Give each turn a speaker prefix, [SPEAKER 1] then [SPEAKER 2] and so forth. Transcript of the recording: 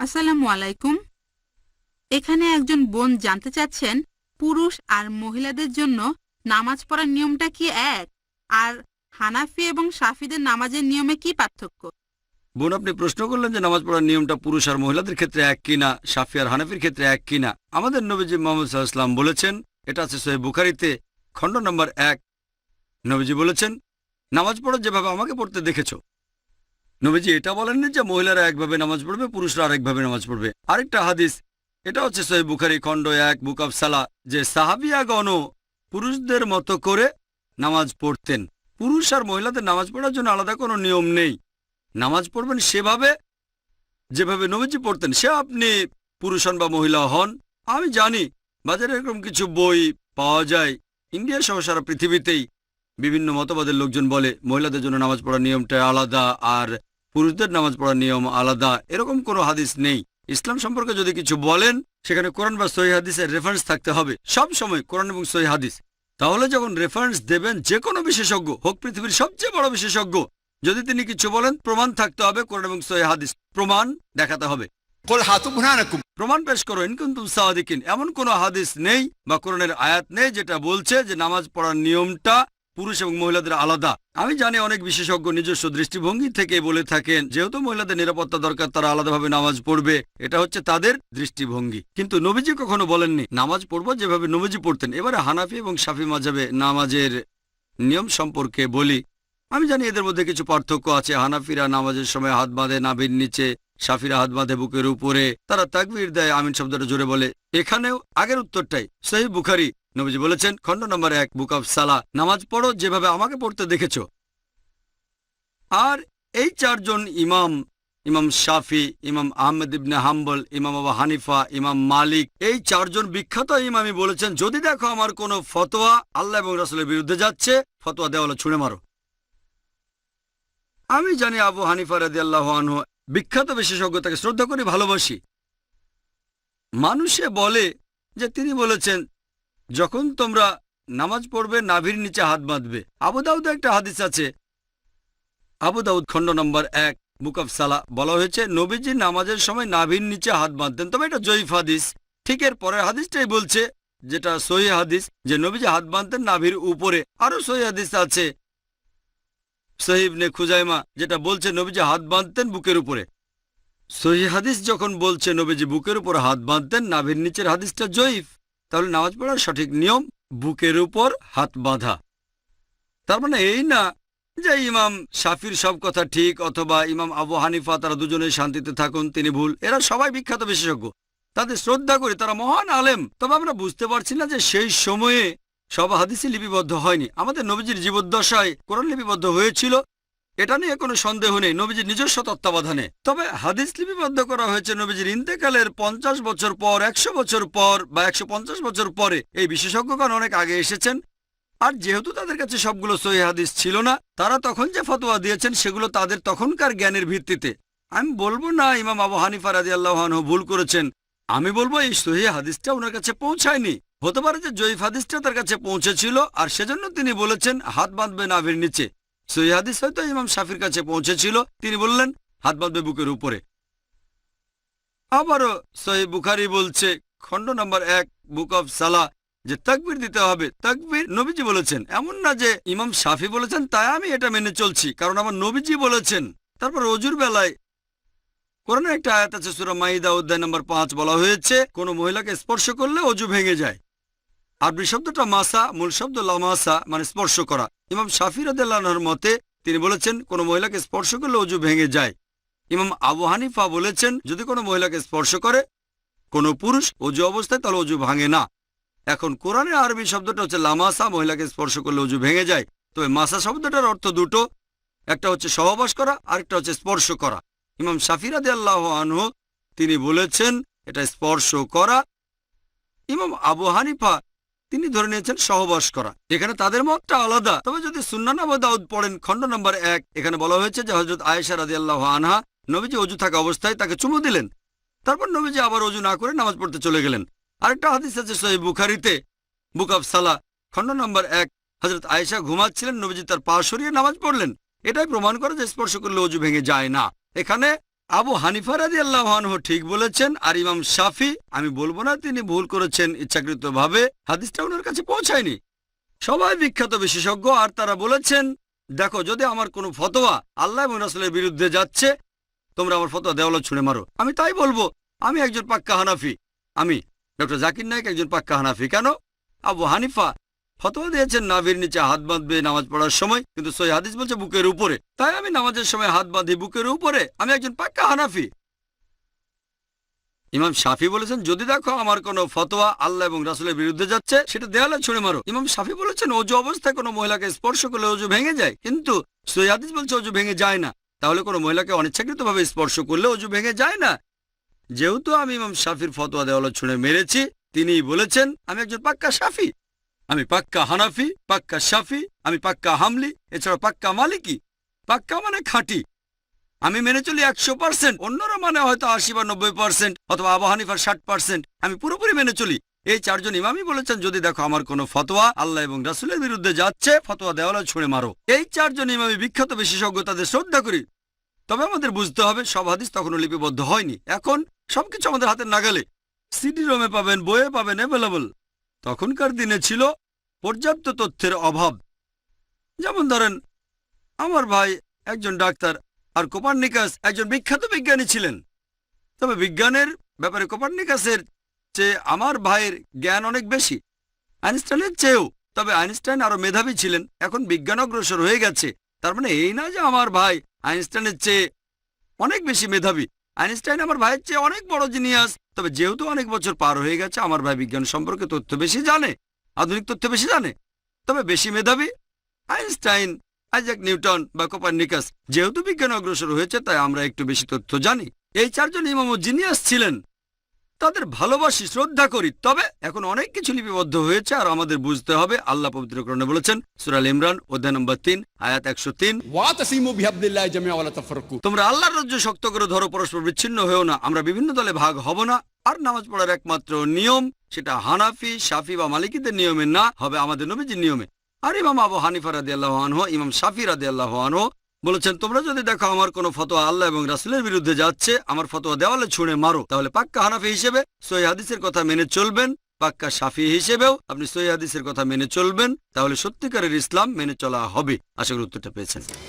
[SPEAKER 1] আসসালামু আলাইকুম। এখানে একজন বোন জানতে চাচ্ছেন পুরুষ আর মহিলাদের জন্য নামাজ পড়ার নিয়মটা কি এক, আর হানাফি এবং শাফিদের নামাজের নিয়মে কি পার্থক্য?
[SPEAKER 2] বোন, আপনি প্রশ্ন করলেন যে নামাজ পড়ার নিয়মটা পুরুষ আর মহিলাদের ক্ষেত্রে এক কিনা, শাফি আর হানাফির ক্ষেত্রে এক কিনা। আমাদের নবীজি মুহাম্মদ সাল্লাল্লাহু আলাইহি ওয়াসাল্লাম বলেছেন, এটা আছে সহিহ বুখারীতে খণ্ড নম্বর 1। নবীজি বলেছেন, নামাজ পড়ো যেভাবে আমাকে পড়তে দেখেছো। নবীজি এটা বলেননি যে মহিলারা একভাবে নামাজ পড়বে, পুরুষরা আরেকভাবে নামাজ পড়বে। আরেকটা হাদিস, এটা হচ্ছে সহিহ বুখারী খণ্ড 1 বুক অফ সালাহ, যে সাহাবিয়াগণও পুরুষদের মতো করে নামাজ পড়তেন। পুরুষ আর মহিলাদের নামাজ পড়ার জন্য আলাদা কোনো নিয়ম নেই। নামাজ পড়বেন সেভাবে যেভাবে নবীজি পড়তেন, সে আপনি পুরুষ হন বা মহিলা হন। আমি জানি বাজারে এরকম কিছু বই পাওয়া যায়, ইন্ডিয়া সহ সারা পৃথিবীতেই বিভিন্ন মতবাদের লোকজন বলে মহিলাদের জন্য নামাজ পড়ার নিয়মটা আলাদা আর পুরুষদের নামাজ পড়ার নিয়ম আলাদা। এরকম কোনো হাদিস নেই। ইসলাম সম্পর্কে যদি কিছু বলেন, সেখানে কোরআন বা সহিহ হাদিসের রেফারেন্স থাকতে হবে। সব সময় কোরআন এবং সহিহ হাদিস। তাহলে যখন রেফারেন্স দেবেন যে কোনো বিশেষজ্ঞ হোক, পৃথিবীর সবচেয়ে বড় বিশেষজ্ঞ, যদি তিনি কিছু বলেন প্রমাণ থাকতে হবে, কোরআন এবং সহিহ হাদিস প্রমাণ দেখাতে হবে। প্রমাণ পেশ করো ইন কুনতুম সাদিকিন। এমন কোনো হাদিস নেই বা কোরআনের আয়াত নেই যেটা বলছে যে নামাজ পড়ার নিয়মটা পুরুষ এবং মহিলাদের আলাদা। আমি জানি অনেক বিশেষজ্ঞ নিজস্ব দৃষ্টিভঙ্গি থেকে বলে থাকেন যেহেতু মহিলাদের নিরাপত্তা দরকার, তারা আলাদাভাবে নামাজ পড়বে। এটা হচ্ছে তাদের দৃষ্টিভঙ্গি, কিন্তু নবীজি কখনো বলেননি নামাজ পড়বো যেভাবে নবীজি পড়তেন। এবারে হানাফি এবং শাফি মাযহাবে নামাজের নিয়ম সম্পর্কে বলি। আমি জানি এদের মধ্যে কিছু পার্থক্য আছে। হানাফিরা নামাজের সময় হাত বাঁধে নাভির নিচে, শাফিরা হাত বাঁধে বুকের উপরে, তারা তাকবীর দেয়, আমিন শব্দটা জোরে বলে। এখানেও আগের উত্তরটাই। সহিহ বুখারী, নবীজি বলেছেন খণ্ড নম্বর 1 বুক অফ সালাহ, নামাজ পড়ো যেভাবে আমাকে পড়তে দেখেছো। আর এই চারজন ইমাম, ইমাম শাফি, ইমাম আহমেদ ইবনে হাম্বল, ইমাম আবু হানিফা, ইমাম মালিক, এই চারজন বিখ্যাত ইমামই বলেছেন যদি দেখো আমার কোনো ফতোয়া আল্লাহ এবং রাসূলের বিরুদ্ধে যাচ্ছে, ফতোয়া দেওয়ালে ছুঁড়ে মারো। আমি জানি আবু হানিফা রাদিয়াল্লাহু আনহু বিখ্যাত বিশেষজ্ঞ, তাকে শ্রদ্ধা করি, ভালোবাসি। মানুষে বলে যে তিনি বলেছেন যখন তোমরা নামাজ পড়বে নাভির নিচে হাত বাঁধবে। আবু দাউদে একটা হাদিস আছে, আবু দাউদ খণ্ড নম্বর 1 বুক অফ সালাহ, বলা হয়েছে নবীজি নামাজের সময় নাভির নিচে হাত বাঁধতেন। তবে এটা জয়ীফ হাদিস। ঠিক এর পরের হাদিসটাই বলছে, যেটা সহিহ হাদিস, যে নবীজি হাত বাঁধতেন নাভির উপরে। আরো সহিহ হাদিস আছে সহিহ ইবনে খুজাইমা, যেটা বলছে নবীজি হাত বাঁধতেন বুকের উপরে। সহিহ হাদিস যখন বলছে নবীজি বুকের উপর হাত বাঁধতেন, নাভির নিচের হাদিসটা জয়ীফ। তাহলে নামাজ পড়ার সঠিক নিয়ম বুকের উপর হাত বাঁধা। তার মানে এই না যে ইমাম শাফির সব কথা ঠিক অথবা ইমাম আবু হানিফা তারা দুজনেই শান্তিতে থাকুন, তিনি ভুল। এরা সবাই বিখ্যাত বিশেষজ্ঞ, তাদের শ্রদ্ধা করি, তারা মহান আলেম। তবে আমরা বুঝতে পারছি না যে সেই সময়ে সব হাদিসই লিপিবদ্ধ হয়নি। আমাদের নবীজির জীবদ্দশায় কোরআন লিপিবদ্ধ হয়েছিল, এটা নিয়ে কোনো সন্দেহ নেই, নবীজির নিজস্ব তত্ত্বাবধানে। তবে হাদিস লিপিবদ্ধ করা হয়েছে নবীজির ইন্তেকালের 50 বছর পর, 100 বছর পর বা 150 বছর পরে। এই বিশেষজ্ঞগণ অনেক আগে এসেছেন, আর যেহেতু তাদের কাছে সবগুলো সহিহ হাদিস ছিল না, তারা তখন যে ফতোয়া দিয়েছেন সেগুলো তাদের তখনকার জ্ঞানের ভিত্তিতে। আমি বলবো না ইমাম আবু হানিফা রাদিয়াল্লাহু আনহু ভুল করেছেন, আমি বলবো এই সহিহ হাদিসটা ওনার কাছে পৌঁছায়নি। হতে পারে যে জয়ীফ হাদিসটা তার কাছে পৌঁছেছিল আর সেজন্য তিনি বলেছেন হাত বাঁধবে নাভির নিচে। সহিহ হাদিস হয়তো ইমাম শাফির কাছে পৌঁছেছিল, তিনি বললেন হাত বাঁধবে বুকের উপরে। আবারও সহিহ বুখারী বলছে খণ্ড নম্বর 1 বুক অফ সালাহ যে তাকবীর দিতে হবে। তাকবীর নবীজি বলেছেন, এমন না যে ইমাম শাফি বলেছেন তাই আমি এটা মেনে চলছি, কারণ আমার নবীজি বলেছেন। তারপর অজুর বেলায় কোরআনের একটা আয়াত আছে সূরা মাইদা অধ্যায় নম্বর 5, বলা হয়েছে কোনো মহিলাকে স্পর্শ করলে অজু ভেঙে যায়। আরবি শব্দটা মাসা, মূল শব্দ লামাসা, মানে স্পর্শ করা। ইমাম শাফি রাদিয়াল্লাহু আনহুর মতে তিনি বলেছেন কোনো মহিলাকে স্পর্শ করলে অজু ভেঙে যায়। ইমাম আবু হানিফা বলেছেন যদি কোনো মহিলাকে স্পর্শ করে কোনো পুরুষ অজু অবস্থায় তাহলে অজু ভাঙে না। এখন কোরআনের আরবি শব্দটা হচ্ছে লামাসা, মহিলাকে স্পর্শ করলে অজু ভেঙে যায়। তবে মাসা শব্দটার অর্থ দুটো, একটা হচ্ছে সহবাস করা, আরেকটা হচ্ছে স্পর্শ করা। ইমাম শাফি রাদিয়াল্লাহু আনহু তিনি বলেছেন এটা স্পর্শ করা। ইমাম আবু হানিফা তিনি ধরে নিয়েছেন সহবাস করা। এখানে তাদের মতটা আলাদা। তবে যদি সুন্নান আবু দাউদ পড়েন খণ্ড নম্বর 1, এখানে বলা হয়েছে যে হযরত আয়েশা রাদিয়াল্লাহু আনহা নবীজি অজু থাকা অবস্থায় তাকে চুমু দিলেন, তারপর নবীজি আবার অজু না করে নামাজ পড়তে চলে গেলেন। আরেকটা হাদিস আছে সহিহ বুখারীতে বুক অফ সালাহ খণ্ড নম্বর 1, হযরত আয়েশা ঘুমাচ্ছিলেন, নবীজি তার পা সরিয়ে নামাজ পড়লেন। এটাই প্রমাণ করে যে স্পর্শ করলে অজু ভেঙে যায় না। এখানে আবু হানিফা রাদিয়াল্লাহু আনহু ঠিক বলেছেন, আর ইমাম শাফি, আমি বলবো না তিনি ভুল করেছেন ইচ্ছাকৃতভাবে, হাদিসটা ওনার কাছে পৌঁছায়নি। সবাই বিখ্যাত বিশেষজ্ঞ, আর তারা বলেছেন দেখো যদি আমার কোনো ফতোয়া আল্লাহ এবং রাসূলের বিরুদ্ধে যাচ্ছে, তোমরা আমার ফতোয়া দেওয়ালে ছুঁড়ে মারো। আমি তাই বলবো, আমি একজন পাক্কা হানাফি। আমি ডক্টর জাকির নায়েক একজন পাক্কা হানাফি। কেন? আবু হানিফা ফতোয়া দিয়েছেন নাভির নিচে হাত বাঁধবে নামাজ পড়ার সময়, কিন্তু সহিহ হাদিস বলছে বুকের উপরে। তাই আমি নামাজের সময় হাত বাঁধি বুকের উপরে, আমি একজন পাক্কা হানাফি। ইমাম শাফি বলেছেন যদি দেখো আমার কোনো ফতোয়া আল্লাহ এবং রাসূলের বিরুদ্ধে যাচ্ছে, সেটা দেওয়ালে ছুঁড়ে মারো। ইমাম শাফি বলেছেন অজু অবস্থায় কোনো মহিলাকে স্পর্শ করলে অজু ভেঙে যায়, কিন্তু সহিহ হাদিস বলছে অজু ভেঙে যায় না। তাহলে কোনো মহিলাকে অনিচ্ছাকৃতভাবে স্পর্শ করলে অজু ভেঙে যায় না। যেহেতু আমি ইমাম শাফির ফতোয়া দেওয়ালে ছুঁড়ে মেরেছি, তিনিই বলেছেন আমি একজন পাক্কা শাফি। আমি পাক্কা হানাফি, পাক্কা শাফি, আমি পাক্কা হামলি, এছাড়া পাক্কা মালিকি। পাক্কা মানে খাঁটি। আমি মেনে চলি 100%, অন্যরা মানে হয়তো 80 বা 90%, অথবা আবু হানিফার 60%। আমি পুরোপুরি মেনে চলি। এই চারজন ইমামই বলেছেন যদি দেখো আমার কোনো ফতোয়া আল্লাহ এবং রাসূলের বিরুদ্ধে যাচ্ছে, ফতোয়া দেওয়ালে ছুঁড়ে মারো। এই চারজন ইমামই বিখ্যাত বিশেষজ্ঞ, তাদের শ্রদ্ধা করি। তবে আমাদের বুঝতে হবে সব হাদিস তখনও লিপিবদ্ধ হয়নি। এখন সবকিছু আমাদের হাতের নাগালে, সিডি রোমে পাবেন, বইয়ে পাবেন, অ্যাভেলেবল। তখনকার দিনে ছিল পর্যাপ্ত তথ্যের অভাব। যেমন ধরেন আমার ভাই একজন ডাক্তার, আর কোপার্নিকাস একজন বিখ্যাত বিজ্ঞানী ছিলেন। তবে বিজ্ঞানের ব্যাপারে কোপার্নিকাসের চেয়ে আমার ভাইয়ের জ্ঞান অনেক বেশি, আইনস্টাইনের চেয়েও। তবে আইনস্টাইন আরো মেধাবী ছিলেন। এখন বিজ্ঞান অগ্রসর হয়ে গেছে, তার মানে এই না যে আমার ভাই আইনস্টাইনের চেয়ে অনেক বেশি মেধাবী। আইনস্টাইন আমার ভাইয়ের চেয়ে অনেক বড় জিনিয়াস। তবে যেহেতু অনেক বছর পার হয়ে গেছে, আমার ভাই বিজ্ঞান সম্পর্কে তথ্য বেশি জানে, আধুনিক তথ্য বেশি জানে। তবে বেশি মেধাবী আইনস্টাইন, আইজাক নিউটন বা কোপার্নিকাস। যেহেতু বিজ্ঞান অগ্রসর হয়েছে, তাই আমরা একটু বেশি তথ্য জানি। এই চারজন ইমামও জিনিয়াস ছিলেন, তাদের ভালোবাসি, শ্রদ্ধা করি। তবে এখন অনেক কিছু লিপিবদ্ধ হয়েছে, আর আমাদের বুঝতে হবে আল্লাহ পবিত্র কোরআনে বলেছেন সূরা আল ইমরান অধ্যায় নম্বর 3 আয়াত 103,
[SPEAKER 3] ওয়াতাসিমু বিহাবলিল্লাহি জামিআ ওয়া লা তাফাররাকু।
[SPEAKER 2] তোমরা আল্লাহর রজ্জু শক্ত করে ধরো, পরস্পর বিচ্ছিন্ন হয়েও না। আমরা বিভিন্ন দলে ভাগ হব না। আর নামাজ পড়ার একমাত্র নিয়ম সেটা হানাফি, শাফি বা মালিকিদের নিয়মে না, হবে আমাদের নবীজির নিয়মে। আর ইমাম আবু হানিফা রাদিয়াল্লাহু আনহু, ইমাম শাফি রাদিয়াল্লাহু আনহু বলেছেন তোমরা যদি দেখো আমার কোনো ফতোয়া আল্লাহ এবং রাসূলের বিরুদ্ধে যাচ্ছে, আমার ফতোয়া দেওয়ালে ছুঁড়ে মারো। তাহলে পাক্কা হানাফি হিসেবে সহিহ হাদিসের কথা মেনে চলবেন, পাক্কা শাফি হিসেবেও আপনি সহিহ হাদিসের কথা মেনে চলবেন। তাহলে সত্যিকারের ইসলাম মেনে চলা হবে। আশা করি উত্তরটা পেয়েছেন।